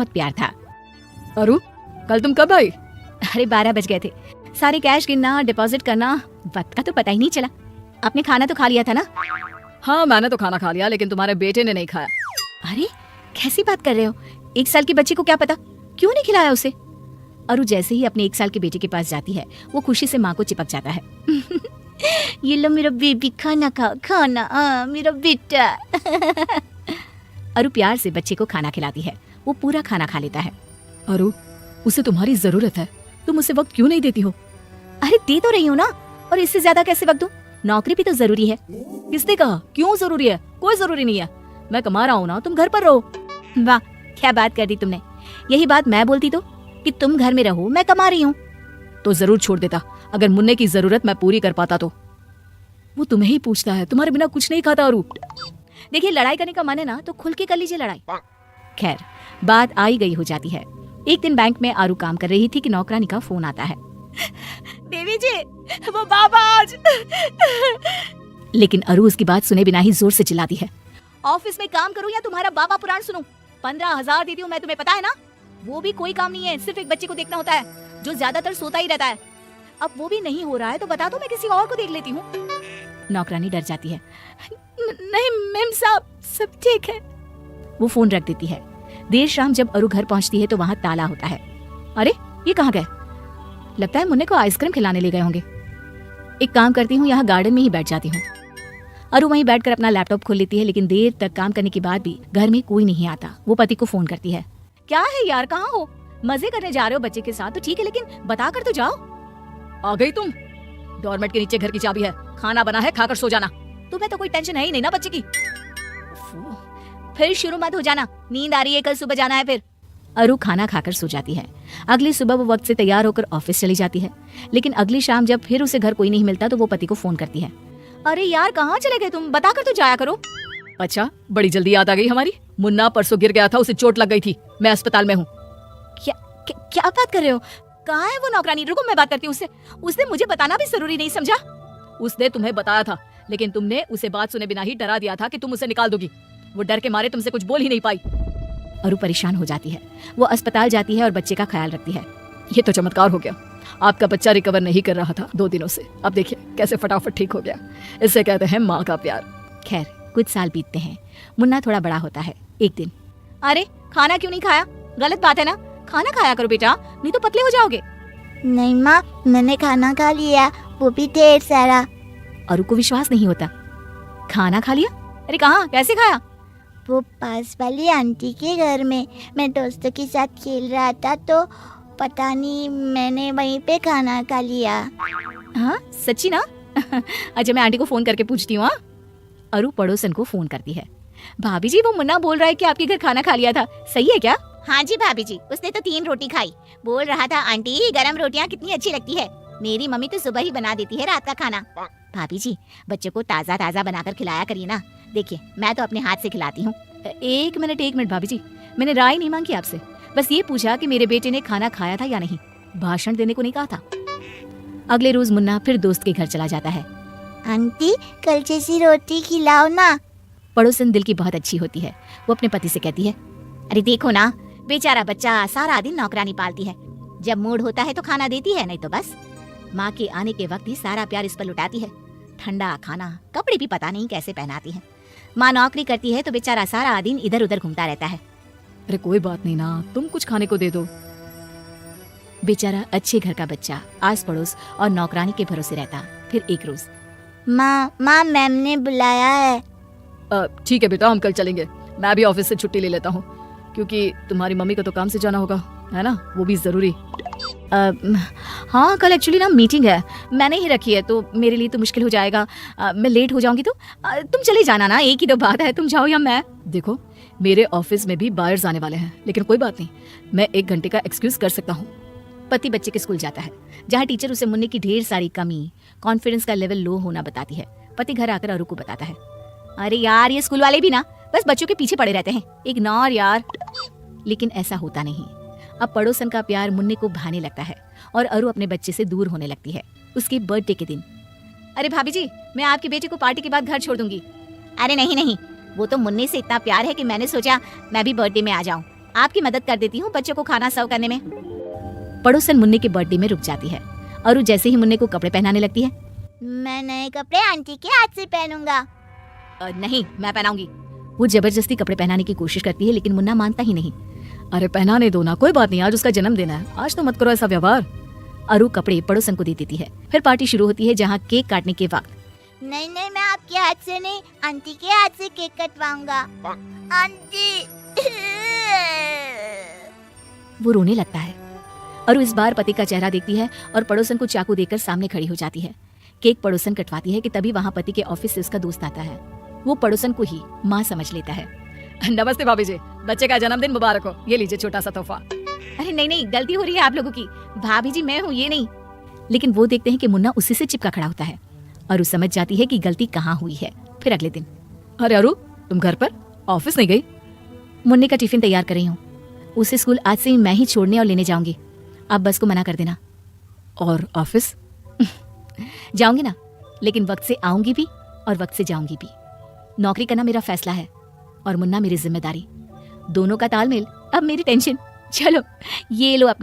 बहुत प्यार था। अरु, कल तुम कब आई? अरे 12 बज गए थे। सारे कैश गिनना, डिपॉजिट करना, वक्त का तो पता ही नहीं चला। आपने खाना तो खा लिया था ना? हाँ, मैंने तो खाना खा लिया, लेकिन तुम्हारे बेटे ने नहीं खाया। अरे कैसी बात कर रहे हो? 1 साल की बच्ची को क्या पता, क्यों नहीं खिलाया उसे? अरु जैसे ही अपने 1 साल के बेटे के पास जाती है, वो खुशी से माँ को चिपक जाता है। ये लो मेरा बेबी, खाना खा, खाना, मेरा बेटा। अरु प्यार से बच्चे को खाना खिलाती है। वो पूरा खाना खा लेता है। अरु, उसे तुम्हारी जरूरत है, तुम उसे वक्त क्यों नहीं देती हो? अरे दे तो रही हूँ ना, और इससे ज्यादा कैसे वक्त दूं? नौकरी भी तो जरूरी है। किसने कहा क्यों जरूरी है? कोई जरूरी नहीं है, मैं कमा रहा हूँ ना, तुम घर पर रहो। वाह, क्या बात कर दी तुमने। यही बात मैं बोलती तो, कि तुम घर में रहो, मैं कमा रही हूँ। तो जरूर छोड़ देता, अगर मुन्ने की जरूरत मैं पूरी कर पाता तो। वो तुम्हें ही पूछता है, तुम्हारे बिना कुछ नहीं खाता। अरु देखिए, लड़ाई करने का मन है ना, तो खुल के कर लीजिए लड़ाई। खैर, बात आई गई हो जाती है। एक दिन बैंक में आरू काम कर रही थी कि नौकरानी का फोन आता है। देवी जी, वो बाबा आज। लेकिन अरु उसकी बात सुने बिना ही जोर से चिल्लाती है। ऑफिस में काम करूं या तुम्हारा बाबा पुराण सुनूं? 15,000 देती हूँ मैं, तुम्हें पता है ना? वो भी कोई काम नहीं है, सिर्फ एक बच्चे को देखना होता है, जो ज्यादातर सोता ही रहता है। अब वो भी नहीं हो रहा है तो बता दो, मैं किसी और को देख लेती हूँ। नौकरानी डर जाती है। नहीं मेम साहब, सब ठीक है। वो फोन रख देती है। देर शाम जब अरु घर पहुंचती है तो वहाँ ताला होता है। अरे ये कहाँ गए? लगता है मुन्ने को आइसक्रीम खिलाने ले गए होंगे। एक काम करती हूँ, यहाँ गार्डन में ही बैठ जाती हूँ। अरु वहीं बैठकर अपना लैपटॉप खोल लेती है, लेकिन देर तक काम करने के बाद भी घर में कोई नहीं आता। वो पति को फोन करती है। क्या है यार, कहाँ हो? मजे करने जा रहे हो बच्चे के साथ तो ठीक है, लेकिन बता कर तो जाओ। आ गई तुम? डोरमेट के नीचे घर की चाबी है, खाना बना है, खाकर सो जाना। तुम्हें तो कोई टेंशन है ही नहीं ना बच्चे की। फिर शुरू मत हो जाना, नींद आ रही है, कल सुबह जाना है फिर। अरु खाना खाकर सो जाती है। अगली सुबह वो वक्त से तैयार होकर ऑफिस चली जाती है। लेकिन अगली शाम जब फिर उसे घर कोई नहीं मिलता तो वो पति को फोन करती है। अरे यार, कहाँ चले गए तुम? बता कर तो जाया करो। अच्छा, बड़ी जल्दी याद आ गई हमारी। मुन्ना परसों गिर गया था, उसे चोट लग गई थी, मैं अस्पताल में हूँ। क्या बात कर रहे हो? कहाँ है वो नौकरानी? रुको, मैं बात करती हूँ उससे। उसने मुझे बताना भी जरूरी नहीं समझा? उसने तुम्हें बताया था, लेकिन तुमने उसे बात सुने बिना ही डरा दिया था कि तुम उसे निकाल दोगी। वो डर के मारे तुमसे कुछ बोल ही नहीं पाई। अरु परेशान हो जाती है। वो अस्पताल जाती है और बच्चे का ख्याल रखती है। ये तो चमत्कार हो गया, आपका बच्चा रिकवर नहीं कर रहा था 2 दिनों से, अब देखिए कैसे फटाफट ठीक हो गया। इससे कहते हैं माँ का प्यार। खैर, कुछ साल बीतते हैं। मुन्ना थोड़ा बड़ा होता है। एक दिन, अरे खाना क्यों नहीं खाया? गलत बात है ना, खाना खाया करो बेटा, नहीं तो पतले हो जाओगे। नहीं माँ, मैंने खाना खा लिया, वो भी ढेर सारा। अरु को विश्वास नहीं होता। खाना खा लिया? अरे कहाँ, कैसे खाया? वो पास वाली आंटी के घर में, मैं दोस्तों के साथ खेल रहा था तो पता नहीं, मैंने वहीं पे खाना खा लिया। हाँ सच्ची ना? अच्छा, मैं आंटी को फोन करके पूछती हूँ। अरु पड़ोसन को फोन करती है। भाभी जी, वो मुन्ना बोल रहा है कि आपके घर खाना खा लिया था, सही है क्या? हाँ जी भाभी जी, उसने तो 3 रोटी खाई। बोल रहा था आंटी गरम रोटियाँ कितनी अच्छी लगती है, मेरी मम्मी तो सुबह ही बना देती है रात का खाना। भाभी जी, बच्चों को ताज़ा ताज़ा बनाकर खिलाया करिए ना। देखिए, मैं तो अपने हाथ से खिलाती हूँ। एक मिनट भाभी जी, मैंने राय नहीं मांगी आपसे, बस ये पूछा कि मेरे बेटे ने खाना खाया था या नहीं, भाषण देने को नहीं कहा था। अगले रोज मुन्ना फिर दोस्त के घर चला जाता है। आंटी, कल जैसी रोटी खिलाओ ना। पड़ोसन दिल की बहुत अच्छी होती है। वो अपने पति से कहती है, अरे देखो ना, बेचारा बच्चा सारा दिन नौकरानी पालती है, जब मूड होता है तो खाना देती है, नहीं तो बस माँ के आने के वक्त ही सारा प्यार इस पर लुटाती है। ठंडा खाना, कपड़े भी पता नहीं कैसे पहनाती है। माँ नौकरी करती है तो बेचारा सारा दिन इधर उधर घूमता रहता है। अरे कोई बात नहीं ना, तुम कुछ खाने को दे दो। बेचारा अच्छे घर का बच्चा आस पड़ोस और नौकरानी के भरोसे रहता। फिर एक रोज, माँ मैम ने बुलाया है। ठीक है बेटा, हम कल चलेंगे। मैं भी ऑफिस से छुट्टी ले लेता हूँ, क्योंकि तुम्हारी मम्मी को तो काम से जाना होगा, है ना, वो भी जरूरी। हाँ, कल एक्चुअली ना मीटिंग है, मैंने ही रखी है, तो मेरे लिए तो मुश्किल हो जाएगा। मैं लेट हो जाऊंगी तो तुम चले जाना ना, एक ही तो बात है, तुम जाओ या मैं। देखो, मेरे ऑफिस में भी बायर्स आने वाले हैं, लेकिन कोई बात नहीं, मैं 1 घंटे का एक्सक्यूज कर सकता हूँ। पति बच्चे के स्कूल जाता है, जहाँ टीचर उसे मुन्ने की ढेर सारी कमी, कॉन्फिडेंस का लेवल लो होना बताती है। पति घर आकर अरु को बताता है, अरे यार, ये स्कूल वाले भी ना बस बच्चों के पीछे पड़े रहते हैं, इग्नोर यार। लेकिन ऐसा होता नहीं। अब पड़ोसन का प्यार मुन्ने को भाने लगता है और अरु अपने बच्चे से दूर होने लगती है। उसके बर्थडे के दिन, अरे भाभी जी, मैं आपके बेटे को पार्टी के बाद घर छोड़ दूंगी। अरे नहीं, वो तो मुन्ने से इतना प्यार है कि मैंने सोचा मैं भी बर्थडे में आ जाऊं। आपकी मदद कर देती हूँ बच्चों को खाना सर्व करने में। पड़ोसन मुन्ने के बर्थडे में रुक जाती है। अरु जैसे ही मुन्ने को कपड़े पहनाने लगती है, मैं नए कपड़े आंटी के हाथ से पहनूंगा। नहीं मैं पहनाऊंगी। वो जबरदस्ती कपड़े पहनाने की कोशिश करती है लेकिन मुन्ना मानता ही नहीं। अरे पहनाने दो ना, कोई बात नहीं, आज उसका जन्मदिन है, आज तो मत करो ऐसा व्यवहार। अरु कपड़े पड़ोसन को दे देती है। फिर पार्टी शुरू होती है जहाँ केक काटने के वक्त नहीं नहीं, मैं आपके हाथ से नहीं, आंटी के हाथ से केक कटवाऊंगा। आंटी। वो रोने लगता है। अरु इस बार पति का चेहरा देखती है और पड़ोसन को चाकू देकर सामने खड़ी हो जाती है। केक पड़ोसन कटवाती है कि तभी वहाँ पति के ऑफिस से उसका दोस्त आता है। वो पड़ोसन को ही माँ समझ लेता है। नमस्ते भाभी जी, बच्चे का जन्मदिन मुबारक हो, ये लीजिए छोटा सा तोहफा। अरे नहीं नहीं, गलती हो रही है आप लोगों की। भाभी जी मैं हूँ, ये नहीं। लेकिन वो देखते हैं कि मुन्ना उसी से चिपका खड़ा होता है। अरु समझ जाती है कि गलती कहाँ हुई है। फिर अगले दिन, अरे अरु, तुम घर पर, ऑफिस नहीं गई? मुन्ने का टिफिन तैयार कर रही हूँ। उसे स्कूल आज से मैं ही छोड़ने और लेने जाऊंगी। आप बस को मना कर देना। और ऑफिस? जाऊंगी ना, लेकिन वक्त से आऊंगी भी और वक्त से जाऊंगी भी। नौकरी करना मेरा फैसला है और मुन्ना मेरी जिम्मेदारी। दोनों का तालमेल अब मेरी टेंशन। चलो ये लो अपना